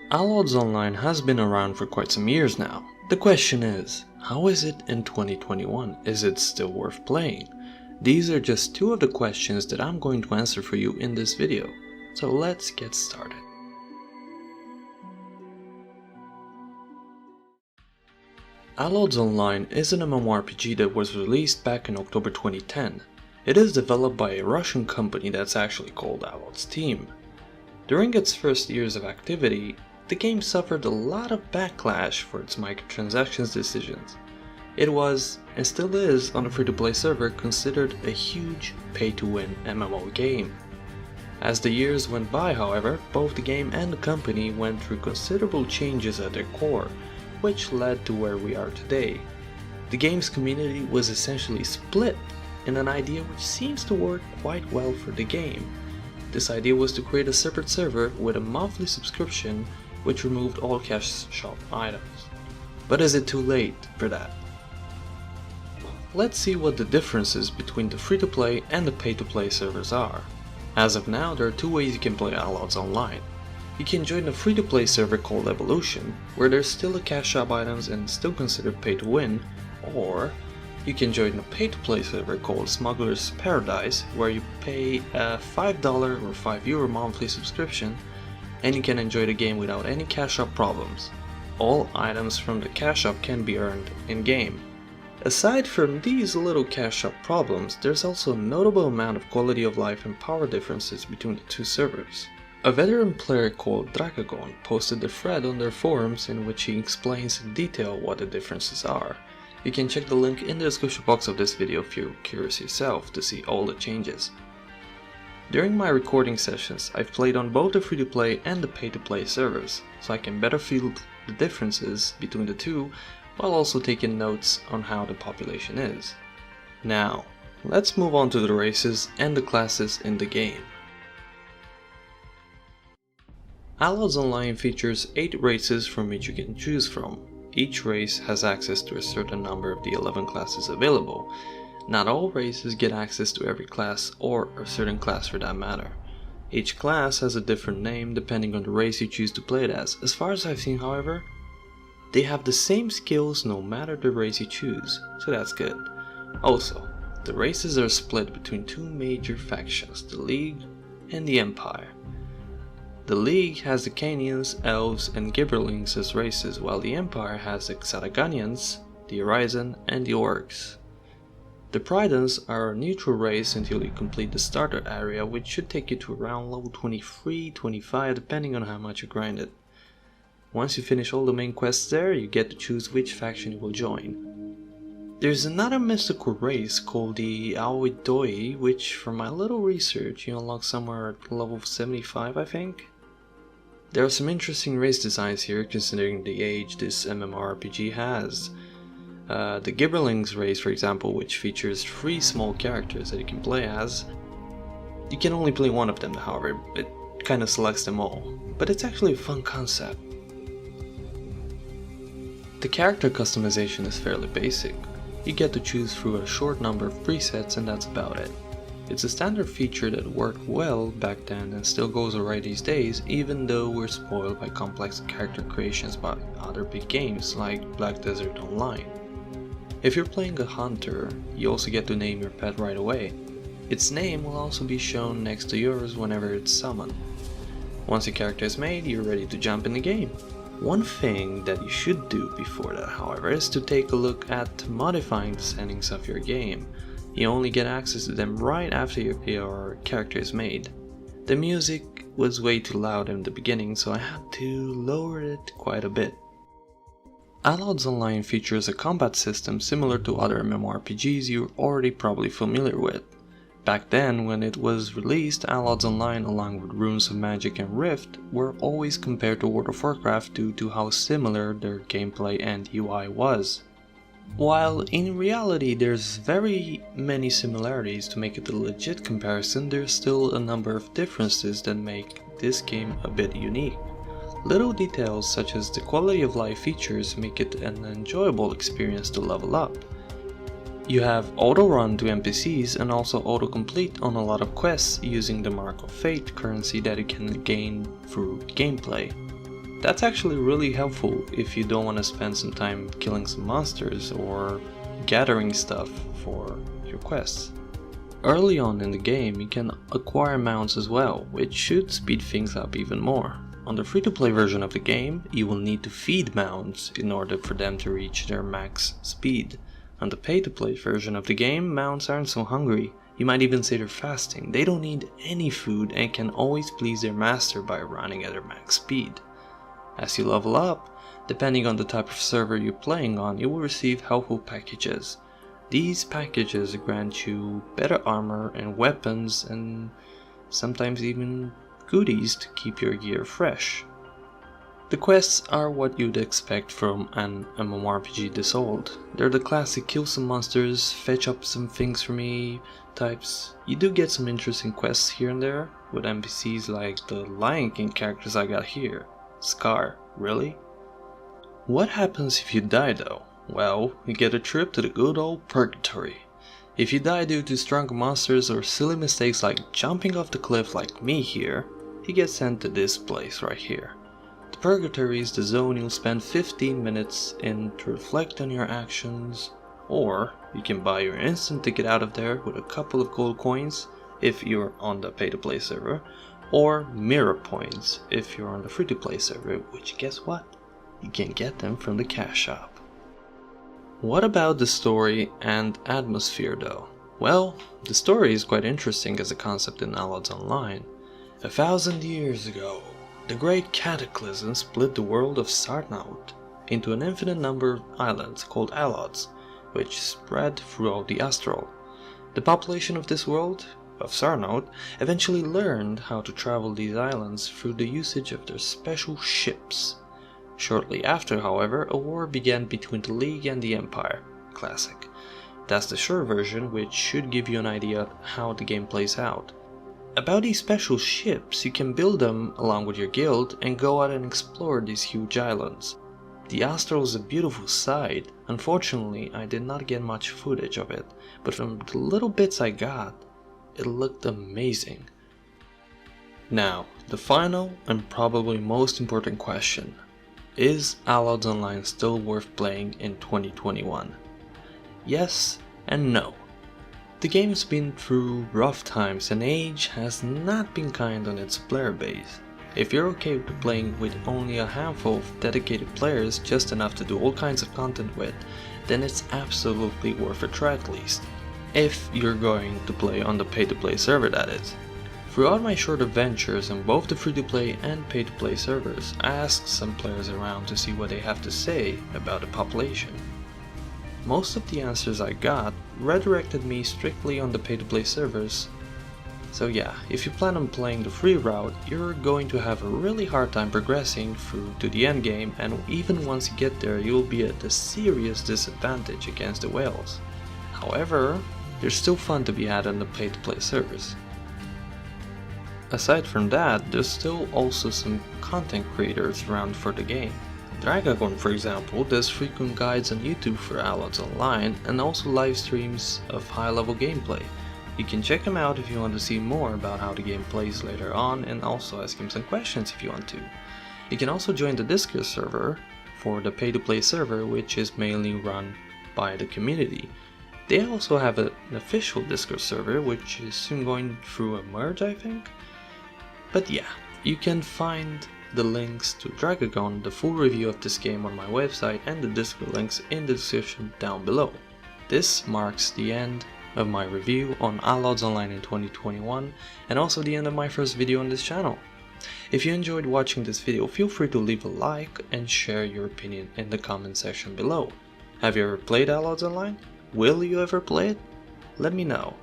Allods Online has been around for quite some years now. The question is, how is it in 2021? Is it still worth playing? These are just two of the questions that I'm going to answer for you in this video. So let's get started. Allods Online is an MMORPG that was released back in October 2010. It is developed by a Russian company that's actually called Allods Team. During its first years of activity, the game suffered a lot of backlash for its microtransactions decisions. It was, and still is, on a free-to-play server considered a huge pay-to-win MMO game. As the years went by, however, both the game and the company went through considerable changes at their core, which led to where we are today. The game's community was essentially split in an idea which seems to work quite well for the game. This idea was to create a separate server with a monthly subscription which removed all cash shop items. But is it too late for that? Let's see what the differences between the free-to-play and the pay-to-play servers are. As of now, there are two ways you can play Allods Online. You can join a free-to-play server called Evolution, where there's still a cash shop items and still considered pay-to-win, or you can join a pay-to-play server called Smuggler's Paradise, where you pay a $5 or €5 monthly subscription and you can enjoy the game without any cash shop problems. All items from the cash shop can be earned in-game. Aside from these little cash shop problems, there's also a notable amount of quality of life and power differences between the two servers. A veteran player called Drakagon posted a thread on their forums in which he explains in detail what the differences are. You can check the link in the description box of this video if you're curious yourself to see all the changes. During my recording sessions, I've played on both the free-to-play and the pay-to-play servers, so I can better feel the differences between the two while also taking notes on how the population is. Now, let's move on to the races and the classes in the game. Allods Online features 8 races from which you can choose from. Each race has access to a certain number of the 11 classes available. Not all races get access to every class, or a certain class for that matter. Each class has a different name depending on the race you choose to play it as. As far as I've seen, however, they have the same skills no matter the race you choose, so that's good. Also, the races are split between two major factions, the League and the Empire. The League has the Canians, Elves and Gibberlings as races, while the Empire has the Xaraganians, the Horizon and the Orcs. The Pridons are a neutral race until you complete the starter area, which should take you to around level 23-25 depending on how much you grind it. Once you finish all the main quests there, you get to choose which faction you will join. There's another mystical race called the Allods, which from my little research you unlock somewhere at level 75 I think. There are some interesting race designs here considering the age this MMORPG has. The Gibberlings race, for example, which features 3 small characters that you can play as. You can only play one of them, however, it kinda selects them all, but it's actually a fun concept. The character customization is fairly basic. You get to choose through a short number of presets and that's about it. It's a standard feature that worked well back then and still goes alright these days, even though we're spoiled by complex character creations by other big games like Black Desert Online. If you're playing a hunter, you also get to name your pet right away. Its name will also be shown next to yours whenever it's summoned. Once your character is made, you're ready to jump in the game. One thing that you should do before that, however, is to take a look at modifying the settings of your game. You only get access to them right after your character is made. The music was way too loud in the beginning, so I had to lower it quite a bit. Allods Online features a combat system similar to other MMORPGs you're already probably familiar with. Back then, when it was released, Allods Online along with Runes of Magic and Rift were always compared to World of Warcraft due to how similar their gameplay and UI was. While in reality there's very many similarities to make it a legit comparison, there's still a number of differences that make this game a bit unique. Little details such as the quality of life features make it an enjoyable experience to level up. You have auto run to NPCs and also auto complete on a lot of quests using the Mark of Fate currency that you can gain through gameplay. That's actually really helpful if you don't want to spend some time killing some monsters or gathering stuff for your quests. Early on in the game you can acquire mounts as well, which should speed things up even more. On the free-to-play version of the game, you will need to feed mounts in order for them to reach their max speed. On the pay-to-play version of the game, mounts aren't so hungry. You might even say they're fasting. They don't need any food and can always please their master by running at their max speed. As you level up, depending on the type of server you're playing on, you will receive helpful packages. These packages grant you better armor and weapons and sometimes even goodies to keep your gear fresh. The quests are what you'd expect from an MMORPG this old. They're the classic kill some monsters, fetch up some things for me types. You do get some interesting quests here and there, with NPCs like the Lion King characters I got here. Scar, really? What happens if you die though? Well, you get a trip to the good old purgatory. If you die due to strong monsters or silly mistakes like jumping off the cliff like me here, you get sent to this place right here. The Purgatory is the zone you'll spend 15 minutes in to reflect on your actions, or you can buy your instant ticket out of there with a couple of gold coins if you're on the pay-to-play server, or mirror points if you're on the free-to-play server, which guess what? You can get them from the cash shop. What about the story and atmosphere though? Well, the story is quite interesting as a concept in Allods Online. 1,000 years ago, the great cataclysm split the world of Sarnaut into an infinite number of islands called Allods, which spread throughout the astral. The population of this world, of Sarnaut, eventually learned how to travel these islands through the usage of their special ships. Shortly after, however, a war began between the League and the Empire. Classic. That's the short version, which should give you an idea how the game plays out. About these special ships, you can build them along with your guild and go out and explore these huge islands. The Astral is a beautiful sight. Unfortunately, I did not get much footage of it, but from the little bits I got, it looked amazing. Now, the final and probably most important question. Is Allods Online still worth playing in 2021? Yes and no. The game's been through rough times and age has not been kind on its player base. If you're okay with playing with only a handful of dedicated players, just enough to do all kinds of content with, then it's absolutely worth a try at least. If you're going to play on the pay-to-play server, that is. Throughout my short adventures on both the free-to-play and pay-to-play servers, I asked some players around to see what they have to say about the population. Most of the answers I got redirected me strictly on the pay-to-play servers. So yeah, if you plan on playing the free route, you're going to have a really hard time progressing through to the end game, and even once you get there you'll be at a serious disadvantage against the whales. However, there's still fun to be had on the pay-to-play servers. Aside from that, there's still also some content creators around for the game. Dragagon, for example, does frequent guides on YouTube for Allods Online and also live streams of high-level gameplay. You can check him out if you want to see more about how the game plays later on, and also ask him some questions if you want to. You can also join the Discord server for the pay-to-play server, which is mainly run by the community. They also have an official Discord server, which is soon going through a merge, I think. But yeah, you can find the links to Dragagon, the full review of this game on my website, and the Discord links in the description down below. This marks the end of my review on Allods Online in 2021, and also the end of my first video on this channel. If you enjoyed watching this video, feel free to leave a like and share your opinion in the comment section below. Have you ever played Allods Online? Will you ever play it? Let me know.